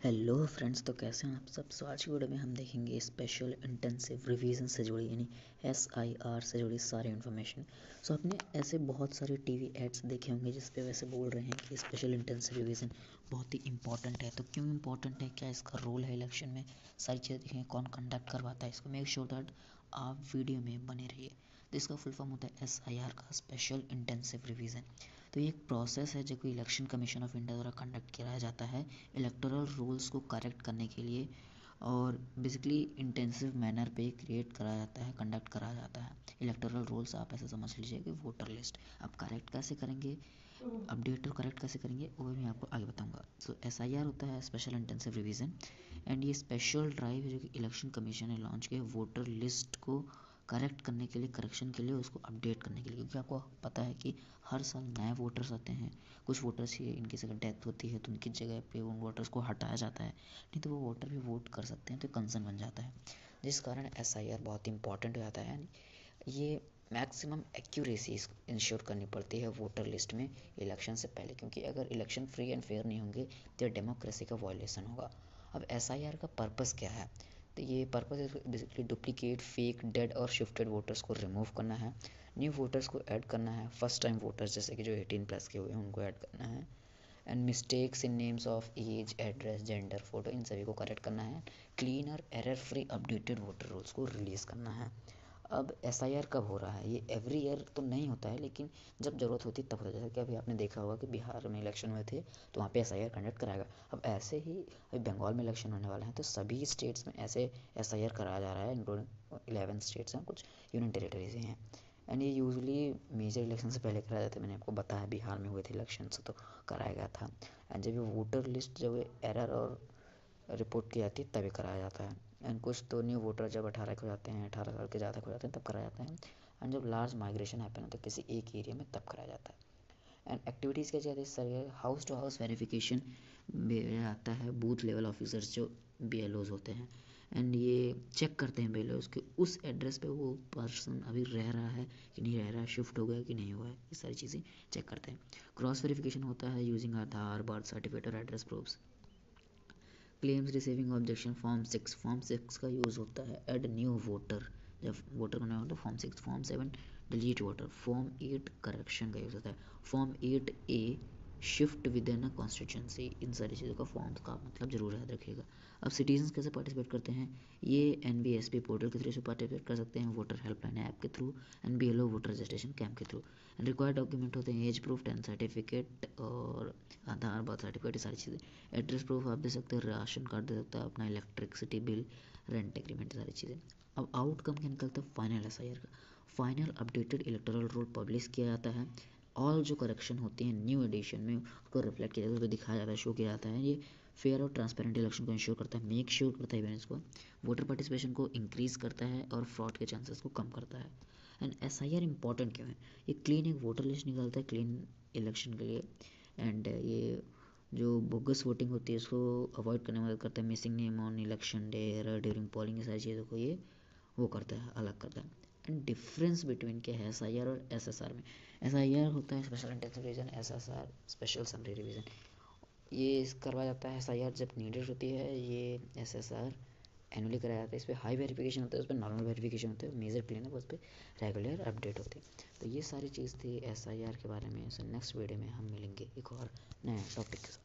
Hello friends, तो कैसे हैं आप सब। सो आज की वीडियो में हम देखेंगे स्पेशल इंटेंसिव रिवीजन से जुड़ी यानी SIR से जुड़ी सारी इन्फॉर्मेशन। सो आपने ऐसे बहुत सारे टीवी एड्स देखे होंगे जिस पे वैसे बोल रहे हैं कि स्पेशल इंटेंसिव रिवीजन बहुत ही इंपॉर्टेंट है। तो क्यों इंपॉर्टेंट है, क्या इसका रोल है इलेक्शन में, सारी चीज़ें देखेंगे, कौन कंडक्ट करवाता है इसको। मेक श्योर दैट आप वीडियो में बने रहिए। तो इसका फुल फॉर्म होता है SIR का, स्पेशल इंटेंसिव रिवीजन। तो ये एक प्रोसेस है जो कि इलेक्शन कमीशन ऑफ इंडिया द्वारा कंडक्ट किया जाता है इलेक्टोरल रूल्स को करेक्ट करने के लिए, और बेसिकली इंटेंसिव मैनर पे क्रिएट करा जाता है, कंडक्ट करा जाता है। इलेक्टोरल रूल्स आप ऐसे समझ लीजिए कि वोटर लिस्ट आप करेक्ट कैसे करेंगे, अपडेट और करेक्ट कैसे करेंगे वो मैं आपको आगे बताऊंगा। सो SIR होता है स्पेशल इंटेंसिव रिवीजन, एंड ये स्पेशल ड्राइव जो कि इलेक्शन कमीशन ने लॉन्च किया वोटर लिस्ट को करेक्ट करने के लिए, करेक्शन के लिए, उसको अपडेट करने के लिए। क्योंकि आपको पता है कि हर साल नए वोटर्स आते हैं। कुछ वोटर्स ही इनकी जगह डेथ होती है तो उनकी जगह पे उन वोटर्स को हटाया जाता है, नहीं तो वो वोटर भी वोट कर सकते हैं, तो कंसर्न बन जाता है, जिस कारण SIR बहुत इंपॉर्टेंट हो जाता है। ये मैक्सिमम एक्यूरेसी इंश्योर करनी पड़ती है वोटर लिस्ट में इलेक्शन से पहले, क्योंकि अगर इलेक्शन फ्री एंड फेयर नहीं होंगे तो डेमोक्रेसी का वायलेशन होगा। अब SIR का पर्पस क्या है, तो ये purpose basically duplicate, fake, dead और शिफ्टेड वोटर्स को रिमूव करना है, न्यू वोटर्स को ऐड करना है, फर्स्ट टाइम वोटर्स जैसे कि जो 18+ के हुए हैं उनको ऐड करना है, and mistakes in names of age, address, gender, photo, इन सभी को करेक्ट करना है, क्लीन और error free updated voter rolls को रिलीज़ करना है। अब SIR कब हो रहा है, ये एवरी ईयर तो नहीं होता है, लेकिन जब ज़रूरत होती तब होता है। जैसे कि अभी आपने देखा होगा कि बिहार में इलेक्शन हुए थे तो वहाँ पे SIR कंडक्ट कराएगा। अब ऐसे ही अभी बंगाल में इलेक्शन होने वाले हैं तो सभी स्टेट्स में ऐसे SIR कराया जा रहा है, इंक्लूडिंग 11 स्टेट्स हैं, कुछ यूनियन टेरिटरीज हैं। एंड ये यूजुअली मेजर इलेक्शन से पहले कराया जाता है। मैंने आपको बताया बिहार में हुए थे इलेक्शन से तो कराया गया था। एंड जब ये वोटर लिस्ट जब एरर और रिपोर्ट की जाती है तभी कराया जाता है। एंड कुछ तो न्यू वोटर जब 18 के हो जाते हैं, 18 साल के ज़्यादा हो जाते हैं तब कराया जाता है। एंड जब लार्ज माइग्रेशन हैपन होता है किसी एक एरिया में तब कराया जाता है। एंड एक्टिविटीज़ क्या जाती है sir, house to house verification आता है, बूथ लेवल ऑफिसर्स जो BLOs होते हैं, एंड ये चेक करते हैं BLOs के उस एड्रेस पे वो पर्सन अभी रह रहा है कि नहीं रह रहा है, शिफ्ट हो गया कि नहीं हुआ है, ये सारी चीज़ें चेक करते हैं। क्रॉस वेरिफिकेशन होता है यूजिंग आधार, बर्थ सर्टिफिकेट और address proofs. Claims receiving objection form 6 का यूज़ होता है ऐड न्यू वोटर, जब वोटर बनाया होता है form 6, form 7 delete voter, form 8 correction का यूज़ होता है, form 8A shift within a constituency. इन सारी चीज़ों का फॉर्म्स का मतलब जरूर याद रखिएगा। अब सिटीजन्स कैसे पार्टिसिपेट करते हैं, ये NVSP पोर्टल के थ्रू से पार्टिसिपेट कर सकते हैं, वोटर हेल्पलाइन ऐप के through, and BLO voter registration camp के थ्रू। एंड रिक्वायर्ड डॉक्यूमेंट होते हैं एज प्रूफ, 10 सर्टिफिकेट और आधार, बर्थ सर्टिफिकेट, ये सारी चीज़ें। एड्रेस प्रूफ आप दे सकते हैं, राशन कार्ड दे सकते हैं, अपना इलेक्ट्रिसिटी बिल, रेंट एग्रीमेंट, सारी चीज़ें। अब आउटकम क्या निकलता है फाइनल SIR का, final updated electoral roll publish किया जाता है। ऑल जो करेक्शन होती हैं न्यू एडिशन में उसको रिफ्लेक्ट किया जाता है, दिखाया जाता है, शो किया जाता है। ये फेयर और ट्रांसपेरेंट इलेक्शन को इंश्योर करता है, मेक श्योर करता है इवेंट्स को, वोटर पार्टिसिपेशन को इंक्रीज़ करता है और फ्रॉड के चांसेस को कम करता है। एंड SIR इंपॉर्टेंट क्यों है, ये क्लीन एक वोटर लिस्ट निकालता है क्लीन इलेक्शन के लिए, एंड ये जो बोगस वोटिंग होती है उसको अवॉइड करने में मदद करता है, missing name on election day, error during polling, ये सारी चीज़ों को ये वो करता है, अलग करता है। एंड डिफरेंस बिटवीन क्या है SIR और SSR में, SIR होता है special intensive revision, SSR special summary revision. ये करवाया जाता है SIR जब नीडेड होती है, ये SSR एनुअली कराया जाता है। इस पर हाई वेरिफिकेशन होता है, उस पर नॉर्मल वेरिफिकेशन होता है, मेजर क्लीन है, उस पर रेगुलर अपडेट होते हैं। तो ये सारी चीज़ थी SIR के बारे में। सो नेक्स्ट वीडियो में हम मिलेंगे एक और नए टॉपिक के साथ।